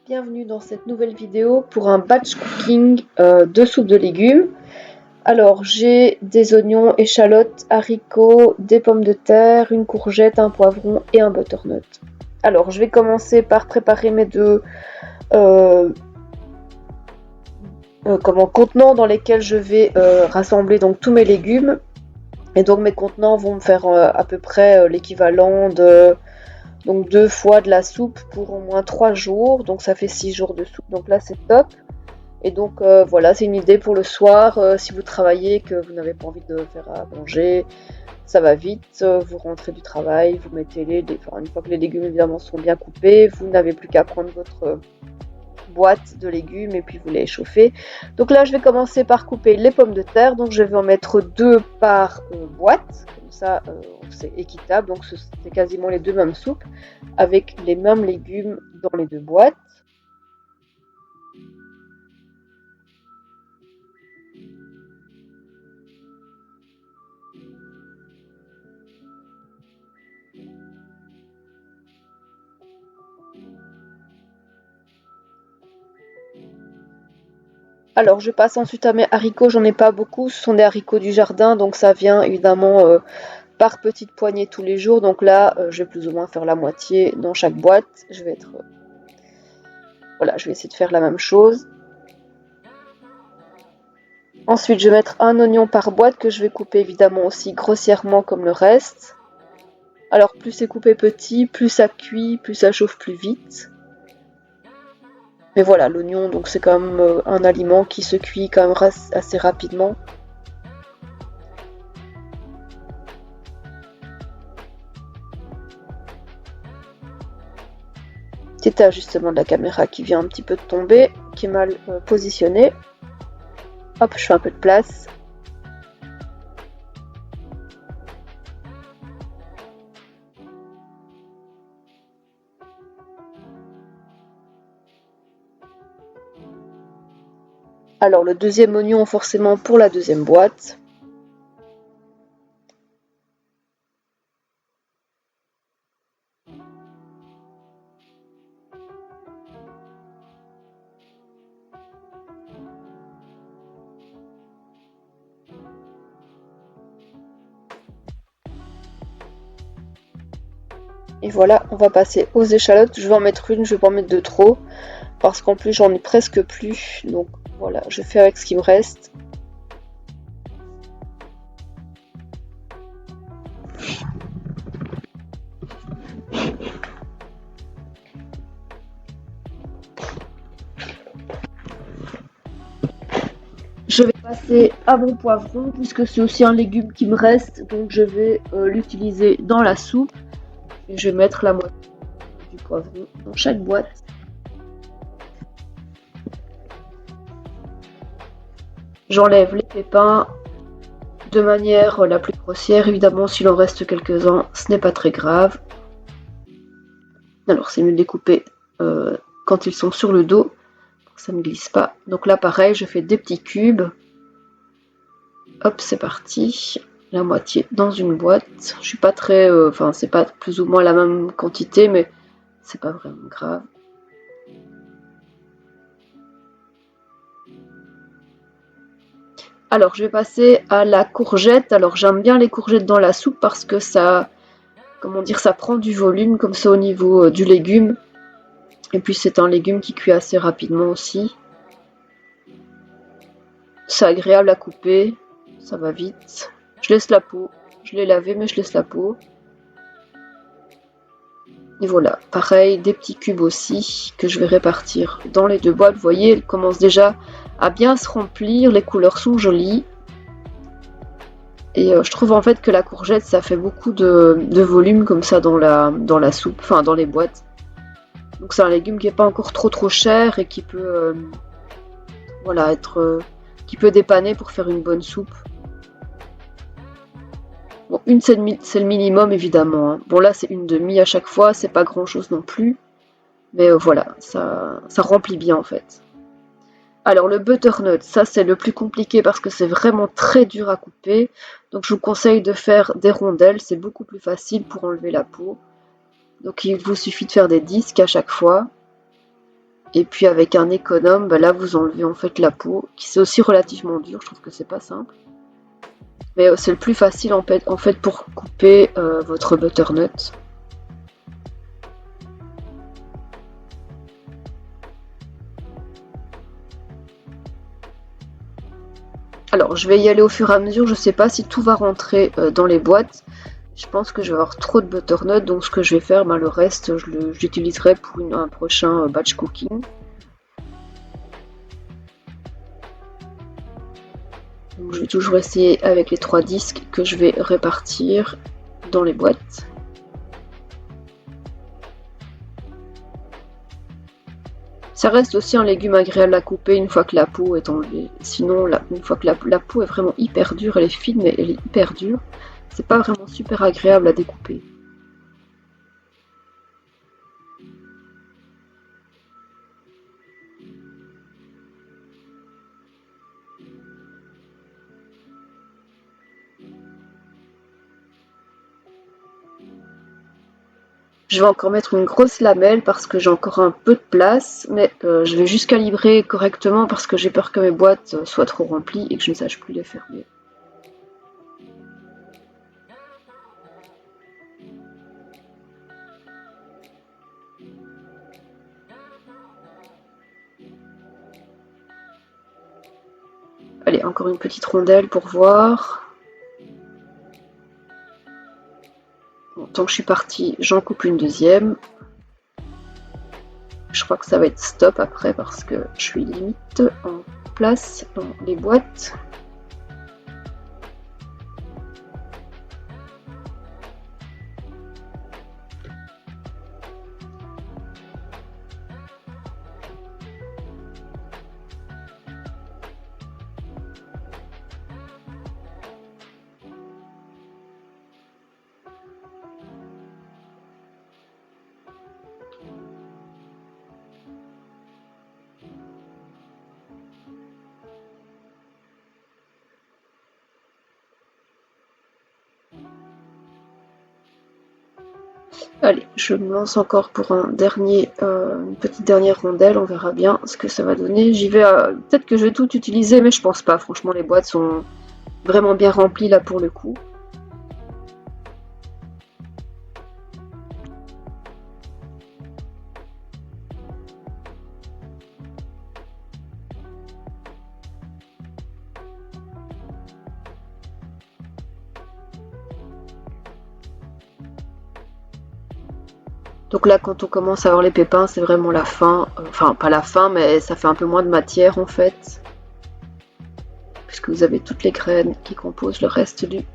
Bienvenue dans cette nouvelle vidéo pour un batch cooking de soupe de légumes. Alors j'ai des oignons, échalotes, haricots, des pommes de terre, une courgette, un poivron et un butternut. Alors je vais commencer par préparer mes deux contenants dans lesquels je vais rassembler donc tous mes légumes. Et donc mes contenants vont me faire à peu près l'équivalent de donc 2 fois de la soupe pour au moins 3 jours, donc ça fait 6 jours de soupe, donc là c'est top. Et donc voilà, c'est une idée pour le soir, si vous travaillez, que vous n'avez pas envie de faire à manger, ça va vite, vous rentrez du travail, vous mettez une fois que les légumes évidemment sont bien coupés, vous n'avez plus qu'à prendre votre boîte de légumes et puis vous les chauffer. Donc là je vais commencer par couper les pommes de terre, donc je vais en mettre 2 par boîte, comme ça c'est équitable, donc c'est quasiment les deux mêmes soupes avec les mêmes légumes dans les deux boîtes. Alors je passe ensuite à mes haricots, j'en ai pas beaucoup, ce sont des haricots du jardin, donc ça vient évidemment par petites poignées tous les jours, donc là je vais plus ou moins faire la moitié dans chaque boîte. Je vais essayer de faire la même chose. Ensuite je vais mettre un oignon par boîte que je vais couper évidemment aussi grossièrement comme le reste. Alors plus c'est coupé petit, plus ça cuit, plus ça chauffe plus vite. Mais voilà, l'oignon donc c'est quand même un aliment qui se cuit quand même assez rapidement. Petit ajustement de la caméra qui vient un petit peu de tomber, qui est mal positionné. Hop, je fais un peu de place. Alors le deuxième oignon forcément pour la deuxième boîte. Et voilà, on va passer aux échalotes. Je vais en mettre une, je vais pas en mettre de trop, parce qu'en plus j'en ai presque plus. Donc voilà, je fais avec ce qui me reste. Je vais passer à mon poivron, puisque c'est aussi un légume qui me reste, donc je vais l'utiliser dans la soupe. Et je vais mettre la moitié du poivron dans chaque boîte. J'enlève les pépins de manière la plus grossière. Évidemment, s'il en reste quelques-uns, ce n'est pas très grave. Alors, c'est mieux de les couper quand ils sont sur le dos, pour que ça ne glisse pas. Donc là, pareil, je fais des petits cubes. Hop, c'est parti. La moitié dans une boîte. Je suis pas très... c'est pas plus ou moins la même quantité, mais c'est pas vraiment grave. Alors, je vais passer à la courgette. Alors, j'aime bien les courgettes dans la soupe parce que ça... Comment dire, ça prend du volume comme ça au niveau du légume. Et puis, c'est un légume qui cuit assez rapidement aussi. C'est agréable à couper. Ça va vite. Je laisse la peau. Je l'ai lavé, mais je laisse la peau. Et voilà, pareil, des petits cubes aussi que je vais répartir dans les deux boîtes. Vous voyez, elles commencent déjà à bien se remplir. Les couleurs sont jolies. Et je trouve en fait que la courgette, ça fait beaucoup de volume comme ça dans la soupe, enfin dans les boîtes. Donc c'est un légume qui n'est pas encore trop cher et qui peut qui peut dépanner pour faire une bonne soupe. Bon, une c'est le minimum évidemment, hein. Bon là c'est une demi à chaque fois, c'est pas grand chose non plus. Mais voilà, ça remplit bien en fait. Alors le butternut, ça c'est le plus compliqué parce que c'est vraiment très dur à couper. Donc je vous conseille de faire des rondelles, c'est beaucoup plus facile pour enlever la peau. Donc il vous suffit de faire des disques à chaque fois. Et puis avec un économe, bah là vous enlevez en fait la peau, qui c'est aussi relativement dur, je trouve que c'est pas simple. Mais c'est le plus facile en fait pour couper votre butternut. Alors je vais y aller au fur et à mesure, je sais pas si tout va rentrer dans les boîtes. Je pense que je vais avoir trop de butternut, donc ce que je vais faire, le reste je l'utiliserai pour un prochain batch cooking. Donc, je vais toujours essayer avec les 3 disques que je vais répartir dans les boîtes. Ça reste aussi un légume agréable à couper une fois que la peau est enlevée. Sinon, une fois que la peau est vraiment hyper dure, elle est fine mais elle est hyper dure, c'est pas vraiment super agréable à découper. Je vais encore mettre une grosse lamelle parce que j'ai encore un peu de place, mais je vais juste calibrer correctement parce que j'ai peur que mes boîtes soient trop remplies et que je ne sache plus les fermer. Allez, encore une petite rondelle pour voir. Bon, tant que je suis partie, j'en coupe une deuxième. Je crois que ça va être stop après parce que je suis limite en place dans les boîtes. Allez, je me lance encore pour une petite dernière rondelle, on verra bien ce que ça va donner. J'y vais, peut-être que je vais tout utiliser, mais je pense pas. Franchement, les boîtes sont vraiment bien remplies là pour le coup. Donc là, quand on commence à avoir les pépins, c'est vraiment la fin. Enfin, pas la fin, mais ça fait un peu moins de matière en fait. Puisque vous avez toutes les graines qui composent le reste du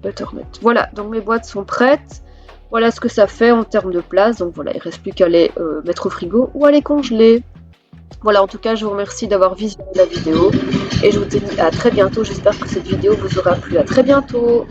butternut. Voilà, donc mes boîtes sont prêtes. Voilà ce que ça fait en termes de place. Donc voilà, il ne reste plus qu'à les mettre au frigo ou à les congeler. Voilà, en tout cas, je vous remercie d'avoir visionné la vidéo. Et je vous dis à très bientôt. J'espère que cette vidéo vous aura plu. À très bientôt.